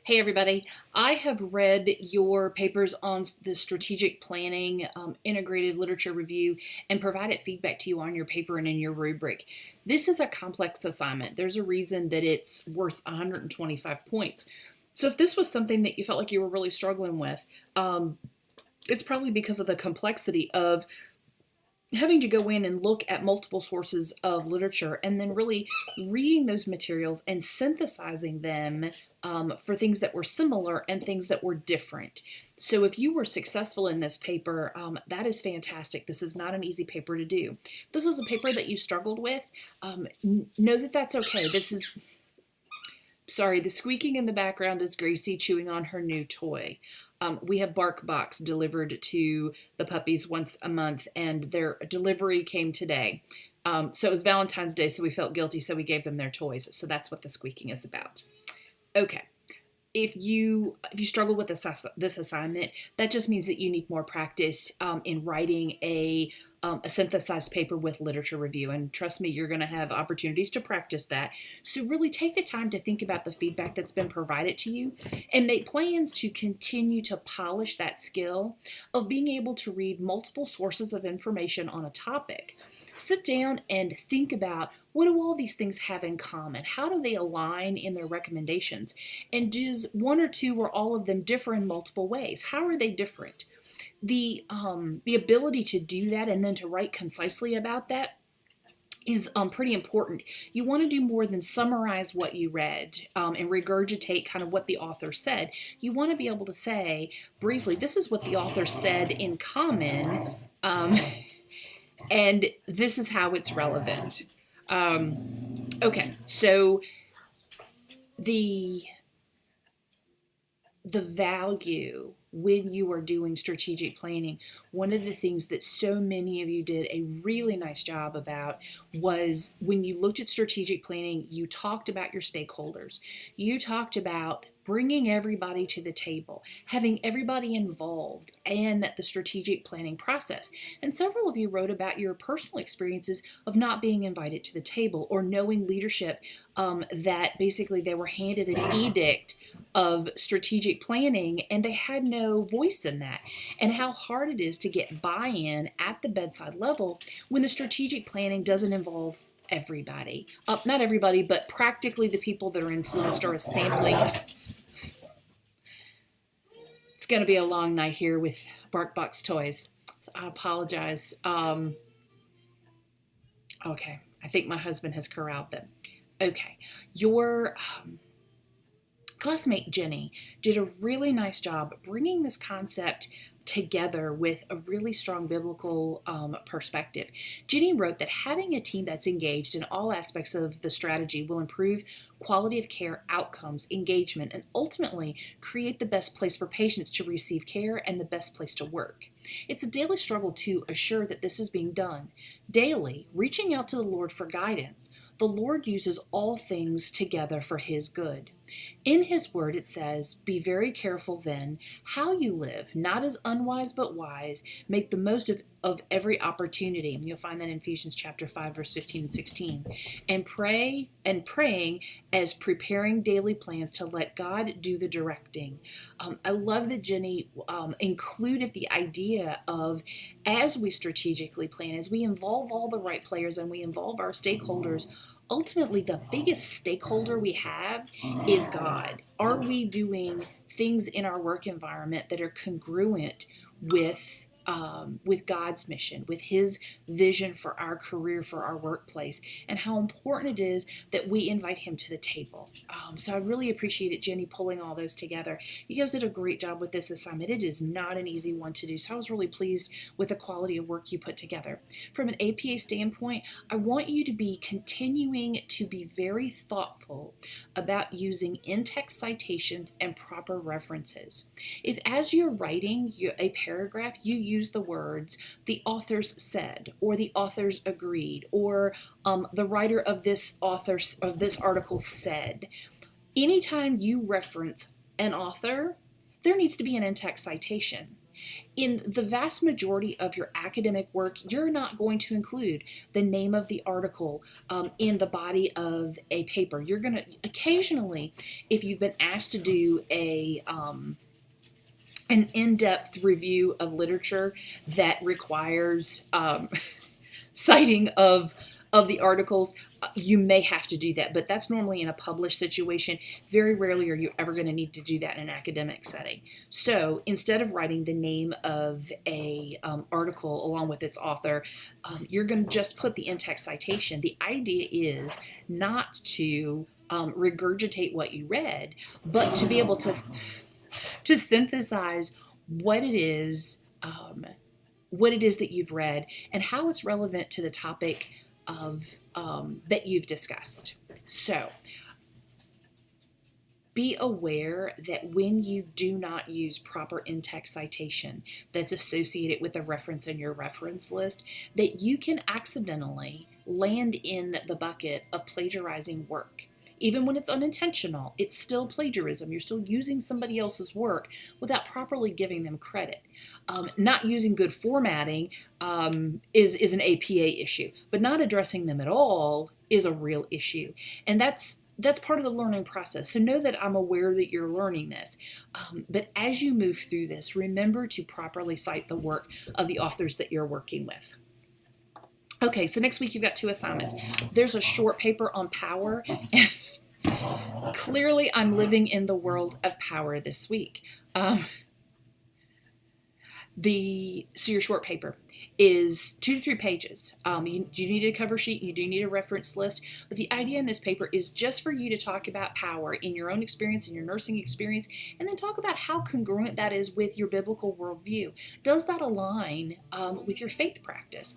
Hey everybody, I have read your papers on the strategic planning, integrated literature review, and provided feedback to you on your paper and in your rubric. This is a complex assignment. There's a reason that it's worth 125 points. So if this was something that you felt like you were really struggling with, it's probably because of the complexity of having to go in and look at multiple sources of literature and then really reading those materials and synthesizing them for things that were similar and things that were different. So if you were successful in this paper, that is fantastic. This is not an easy paper to do. If this was a paper that you struggled with, know that that's okay. Sorry, the squeaking in the background is Gracie chewing on her new toy. We have Bark Box delivered to the puppies once a month, and their delivery came today. So it was Valentine's Day, so we felt guilty, so we gave them their toys. So that's what the squeaking is about. Okay. If you struggle with this assignment, that just means that you need more practice in writing a synthesized paper with literature review. And trust me, you're going to have opportunities to practice that. So really take the time to think about the feedback that's been provided to you and make plans to continue to polish that skill of being able to read multiple sources of information on a topic. Sit down and think about, what do all these things have in common? How do they align in their recommendations? And does one or two or all of them differ in multiple ways? How are they different? The ability to do that and then to write concisely about that is pretty important. You want to do more than summarize what you read and regurgitate kind of what the author said. You want to be able to say briefly, this is what the author said in common, and this is how it's relevant. Okay, so the value when you are doing strategic planning, one of the things that so many of you did a really nice job about was when you looked at strategic planning, you talked about your stakeholders. You talked about bringing everybody to the table, having everybody involved in the strategic planning process. And several of you wrote about your personal experiences of not being invited to the table or knowing leadership that basically they were handed an edict of strategic planning and they had no voice in that, and how hard it is to get buy-in at the bedside level when the strategic planning doesn't involve everybody. Not everybody, but practically the people that are influenced or a sampling. It's going to be a long night here with BarkBox toys. So I apologize. Okay, I think my husband has corralled them. Okay, your classmate Jenny did a really nice job bringing this concept together with a really strong biblical perspective. Jenny wrote that having a team that's engaged in all aspects of the strategy will improve quality of care outcomes, engagement, and ultimately create the best place for patients to receive care and the best place to work. It's a daily struggle to assure that this is being done. Daily, reaching out to the Lord for guidance. The Lord uses all things together for His good. In His word it says, be very careful then how you live, not as unwise but wise. Make the most of every opportunity. And you'll find that in Ephesians chapter 5, verse 15 and 16. And praying as preparing daily plans to let God do the directing. I love that Jenny included the idea of, as we strategically plan, as we involve all the right players and we involve our stakeholders, ultimately the biggest stakeholder we have is God. Are we doing things in our work environment that are congruent with God's mission, with His vision for our career, for our workplace, and how important it is that we invite Him to the table. So I really appreciated Jenny pulling all those together. You guys did a great job with this assignment. It is not an easy one to do, so I was really pleased with the quality of work you put together. From an APA standpoint, I want you to be continuing to be very thoughtful about using in-text citations and proper references. If as you're writing a paragraph, you use the words the authors said or the authors agreed or the writer of this article said, anytime you reference an author, there needs to be an in-text citation. in the vast majority of your academic work, you're not going to include the name of the article in the body of a paper. You're going to occasionally, if you've been asked to do an in-depth review of literature that requires citing of the articles, you may have to do that, but that's normally in a published situation. Very rarely are you ever going to need to do that in an academic setting. So instead of writing the name of a article along with its author, you're going to just put the in-text citation. The idea is not to regurgitate what you read, but to be able to synthesize what it is that you've read and how it's relevant to the topic of that you've discussed. So be aware that when you do not use proper in-text citation that's associated with a reference in your reference list, that you can accidentally land in the bucket of plagiarizing work. Even when it's unintentional, it's still plagiarism. You're still using somebody else's work without properly giving them credit. Not using good formatting is an APA issue, but not addressing them at all is a real issue. And that's part of the learning process. So know that I'm aware that you're learning this. But as you move through this, remember to properly cite the work of the authors that you're working with. Okay, so next week you've got 2 assignments. There's a short paper on power. Clearly, I'm living in the world of power this week. So your short paper is 2 to 3 pages. You need a cover sheet, you do need a reference list, but the idea in this paper is just for you to talk about power in your own experience, in your nursing experience, and then talk about how congruent that is with your biblical worldview. Does that align with your faith practice?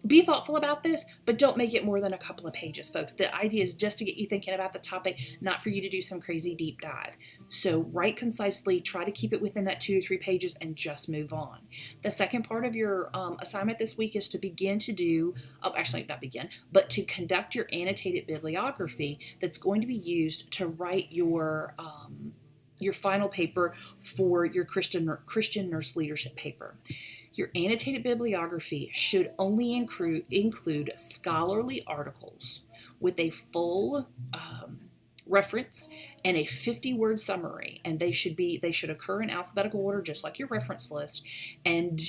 Be thoughtful about this, but don't make it more than a couple of pages, folks. The idea is just to get you thinking about the topic, not for you to do some crazy deep dive. So write concisely, try to keep it within that 2 to 3 pages, and just move on. The second part of your assignment this week is to begin to do, but to conduct your annotated bibliography that's going to be used to write your final paper for your Christian nurse leadership paper. Your annotated bibliography should only include scholarly articles with a full reference and a 50-word summary, and they should occur in alphabetical order, just like your reference list, and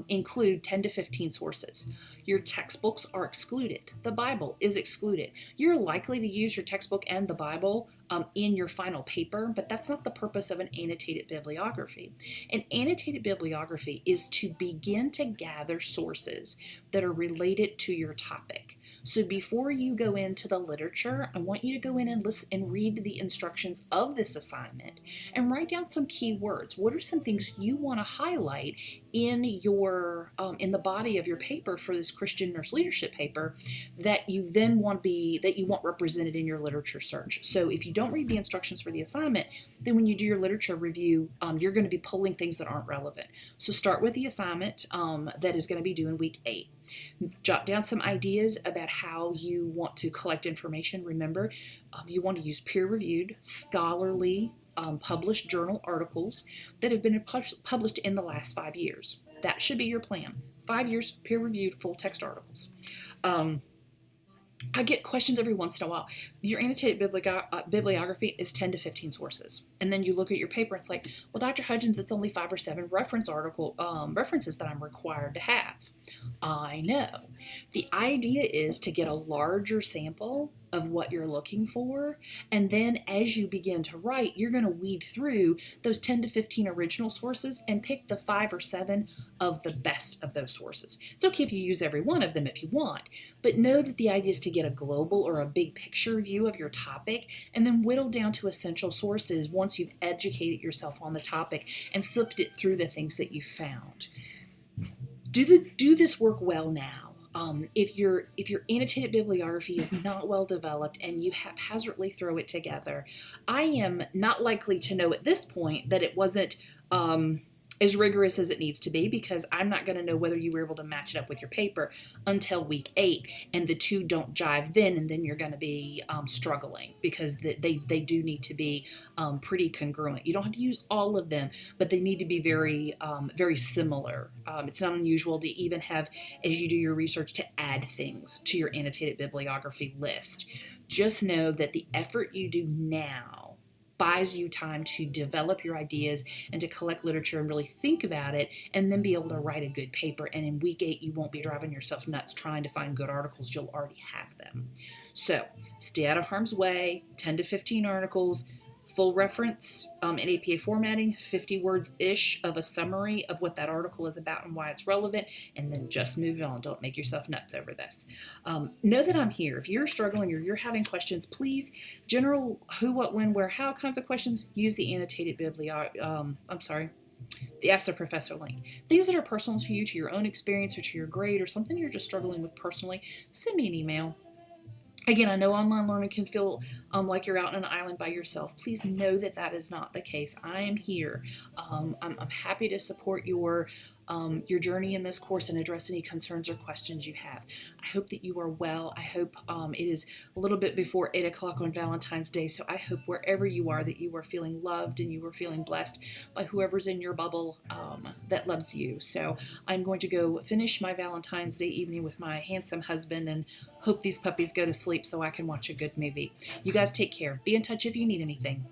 include 10 to 15 sources. Your textbooks are excluded. The Bible is excluded. You're likely to use your textbook and the Bible in your final paper, but that's not the purpose of an annotated bibliography. An annotated bibliography is to begin to gather sources that are related to your topic. So before you go into the literature, I want you to go in and listen and read the instructions of this assignment and write down some key words. What are some things you want to highlight in your in the body of your paper for this Christian nurse leadership paper that you want represented in your literature search? So if you don't read the instructions for the assignment, then when you do your literature review, you're going to be pulling things that aren't relevant. So start with the assignment that is going to be due in week 8. Jot down some ideas about how you want to collect information. Remember, you want to use peer-reviewed, scholarly, published journal articles that have been published in the last 5 years. That should be your plan. 5 years, peer-reviewed, full-text articles. I get questions every once in a while. Your annotated bibliography is 10 to 15 sources. And then you look at your paper, and it's like, well, Dr. Hudgens, it's only 5 or 7 references that I'm required to have. I know. The idea is to get a larger sample of what you're looking for, and then as you begin to write, you're going to weed through those 10 to 15 original sources and pick the 5 or 7 of the best of those sources. It's okay if you use every one of them if you want, but know that the idea is to get a global or a big picture view of your topic and then whittle down to essential sources once you've educated yourself on the topic and sifted through the things that you found. Do this work well now. If your annotated bibliography is not well developed and you haphazardly throw it together, I am not likely to know at this point that it wasn't as rigorous as it needs to be, because I'm not going to know whether you were able to match it up with your paper until week 8, and the two don't jive then, and then you're going to be struggling, because they do need to be pretty congruent. You don't have to use all of them, but they need to be very similar. It's not unusual to even have, as you do your research, to add things to your annotated bibliography list. Just know that the effort you do now buys you time to develop your ideas and to collect literature and really think about it, and then be able to write a good paper. And in week 8, you won't be driving yourself nuts trying to find good articles. You'll already have them. So stay out of harm's way, 10 to 15 articles, full reference in APA formatting, 50 words-ish of a summary of what that article is about and why it's relevant, and then just move on. Don't make yourself nuts over this. Know that I'm here. If you're struggling or you're having questions, please, general who, what, when, where, how kinds of questions, use the annotated the Ask the Professor link. Things that are personal to you, to your own experience or to your grade, or something you're just struggling with personally, send me an email. Again, I know online learning can feel like you're out on an island by yourself. Please know that that is not the case. I am here. I'm happy to support your journey in this course and address any concerns or questions you have. I hope that you are well. I hope it is a little bit before 8 o'clock on Valentine's Day, so I hope wherever you are that you are feeling loved and you are feeling blessed by whoever's in your bubble that loves you. So I'm going to go finish my Valentine's Day evening with my handsome husband and hope these puppies go to sleep so I can watch a good movie. You guys take care. Be in touch if you need anything.